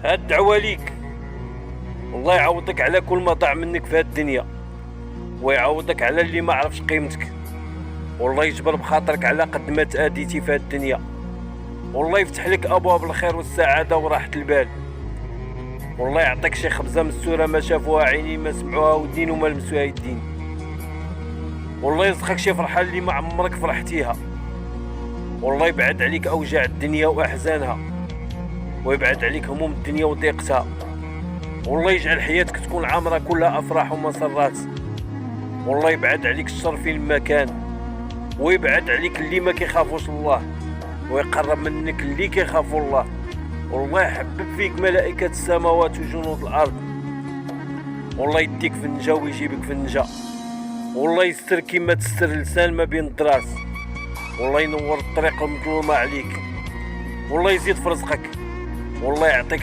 هاد الدعوة ليك. والله يعوضك على كل ما ضاع منك في هاد الدنيا، ويعوضك على اللي ما عرفش قيمتك. والله يجبر بخاطرك على قد ما تأديتي في هاد الدنيا. والله يفتح لك ابواب الخير والسعادة وراحة البال. والله يعطيك شي خبزة مسورة ما شافوها عينين ما سمعوها ودين وما لمسوها يدين. والله يرزقك شي فرحة اللي ما عمرك فرحتيها. والله يبعد عليك اوجاع الدنيا واحزانها، ويبعد عليك هموم الدنيا وضيقتها. والله يجعل حياتك تكون عامرة كلها افراح ومسرات. والله يبعد عليك الشر فين ما كان، ويبعد عليك اللي ما كيخافوش الله، ويقرب منك اللي كيخافوا الله. والله يحبب فيك ملائكة السماوات وجنود الارض. والله يديك في النجا ويجيبك في النجا. والله يستر كيما تستر لسان ما بين الدراس. والله ينور الطريق المظلمة عليك. والله يزيد في رزقك. والله يعطيك